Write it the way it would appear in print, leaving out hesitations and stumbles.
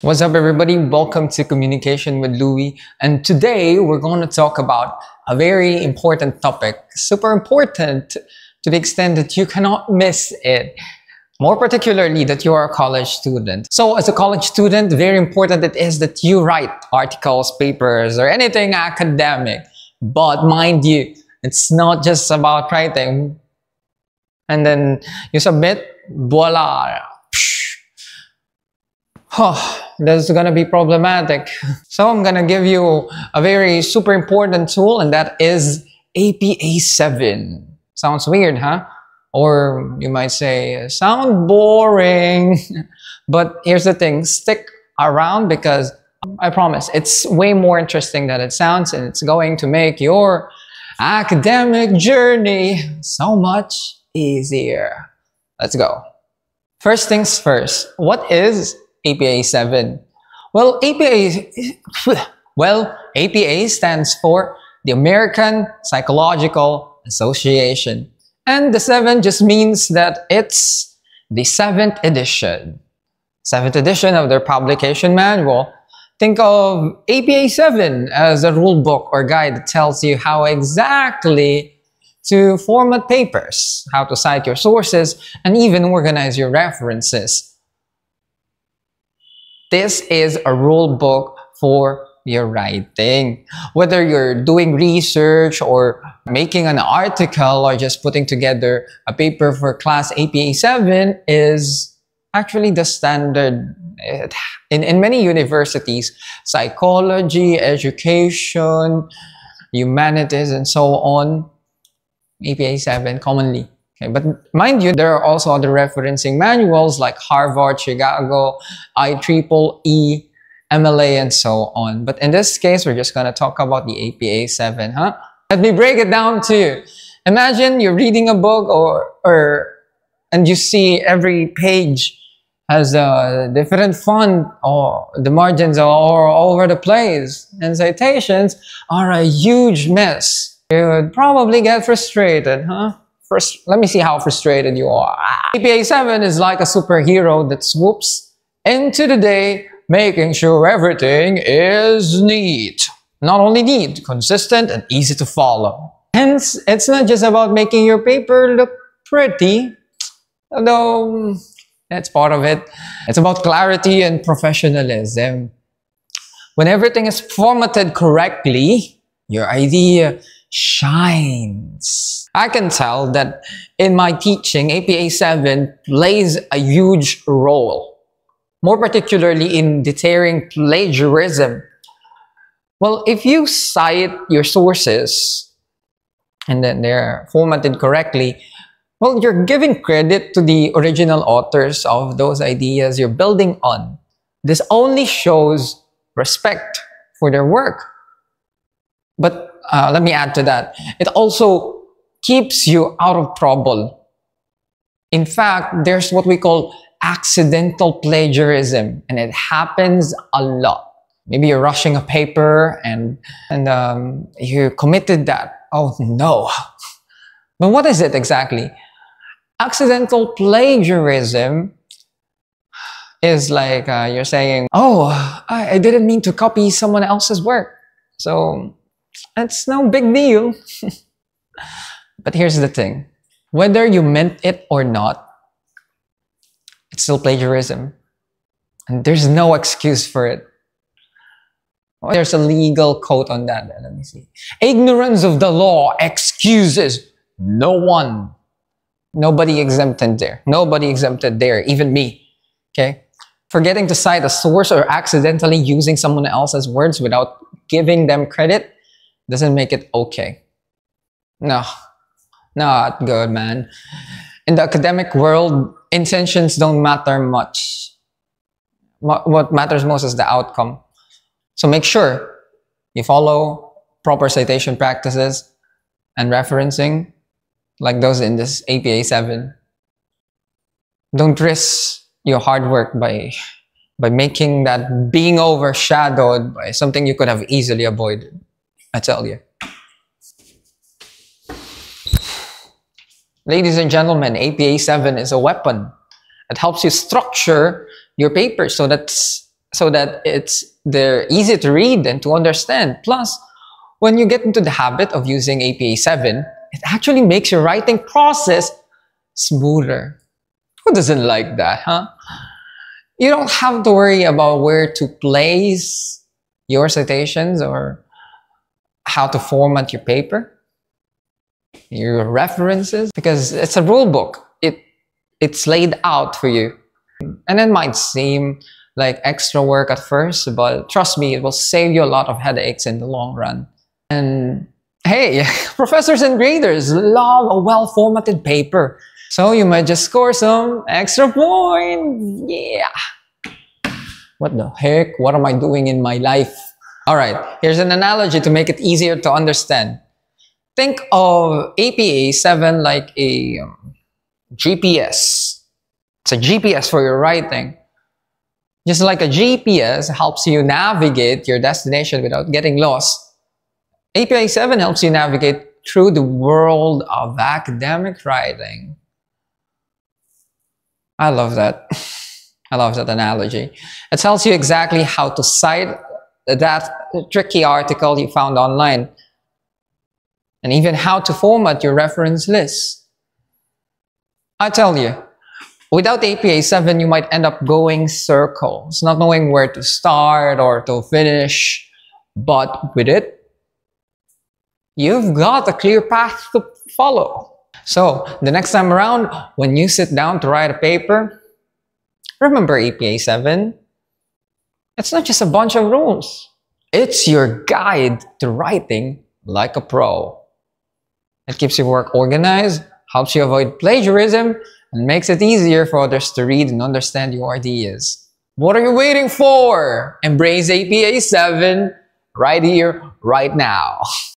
What's up, everybody? Welcome to Communication with Louie. And today we're going to talk about a very important topic, super important to the extent that you cannot miss it. More particularly that you are a college student. So as a college student, very important it is that you write articles, papers, or anything academic. But mind you, it's not just about writing. And then you submit, voila. That's gonna be problematic. So I'm gonna give you a very super important tool, and that is APA 7. Sounds weird, huh? Or you might say, sound boring. But here's the thing, stick around because I promise it's way more interesting than it sounds, and it's going to make your academic journey so much easier. Let's go. First things first, what is APA 7? Well, APA stands for the American Psychological Association. And the 7 just means that it's the 7th edition. 7th edition of their publication manual. Think of APA 7 as a rule book or guide that tells you how exactly to format papers, how to cite your sources, and even organize your references. This is a rule book for your writing. Whether you're doing research or making an article or just putting together a paper for class, APA 7 is actually the standard. In many universities, psychology, education, humanities, and so on, APA 7 commonly. Okay, but mind you, there are also other referencing manuals like Harvard, Chicago, IEEE, MLA, and so on. But in this case, we're just going to talk about the APA 7, huh? Let me break it down to you. Imagine you're reading a book and you see every page has a different font, or the margins are all over the place, and citations are a huge mess. You would probably get frustrated, huh? First, let me see how frustrated you are. APA 7 is like a superhero that swoops into the day, making sure everything is neat. Not only neat, consistent, and easy to follow. Hence, it's not just about making your paper look pretty, although that's part of it. It's about clarity and professionalism. When everything is formatted correctly, your idea shines. I can tell that in my teaching, APA 7 plays a huge role, more particularly in deterring plagiarism. Well, if you cite your sources and then they're formatted correctly, well, you're giving credit to the original authors of those ideas you're building on. This only shows respect for their work. But let me add to that. It also keeps you out of trouble. In fact, there's what we call accidental plagiarism, and it happens a lot. Maybe you're rushing a paper and you committed that. Oh no. But what is it exactly? Accidental plagiarism is like you're saying, oh, I didn't mean to copy someone else's work. So it's no big deal. But here's the thing. Whether you meant it or not, it's still plagiarism. And there's no excuse for it. Well, there's a legal quote on that. Let me see. Ignorance of the law excuses no one. Nobody exempted there. Nobody exempted there, even me. Okay? Forgetting to cite a source or accidentally using someone else's words without giving them credit doesn't make it okay. No, not good, man. In the academic world, intentions don't matter much. What matters most is the outcome. So make sure you follow proper citation practices and referencing like those in this APA 7. Don't risk your hard work by making that being overshadowed by something you could have easily avoided. I tell you. Ladies and gentlemen, APA 7 is a weapon. It helps you structure your paper so that so that they're easy to read and to understand. Plus, when you get into the habit of using APA 7, it actually makes your writing process smoother. Who doesn't like that, huh? You don't have to worry about where to place your citations or how to format your paper, your references, because it's a rule book. It's laid out for you. And it might seem like extra work at first, but trust me, it will save you a lot of headaches in the long run. And hey, professors and graders love a well-formatted paper. So you might just score some extra points. Yeah. What the heck? What am I doing in my life? All right, here's an analogy to make it easier to understand. Think of APA 7 like a GPS. It's a GPS for your writing. Just like a GPS helps you navigate your destination without getting lost, APA 7 helps you navigate through the world of academic writing. I love that. I love that analogy. It tells you exactly how to cite that tricky article you found online, and even how to format your reference list. I tell you, without APA 7, you might end up going circles, not knowing where to start or to finish. But with it, you've got a clear path to follow. So the next time around, when you sit down to write a paper, remember APA 7. It's not just a bunch of rules. It's your guide to writing like a pro. It keeps your work organized, helps you avoid plagiarism, and makes it easier for others to read and understand your ideas. What are you waiting for? Embrace APA 7 right here, right now.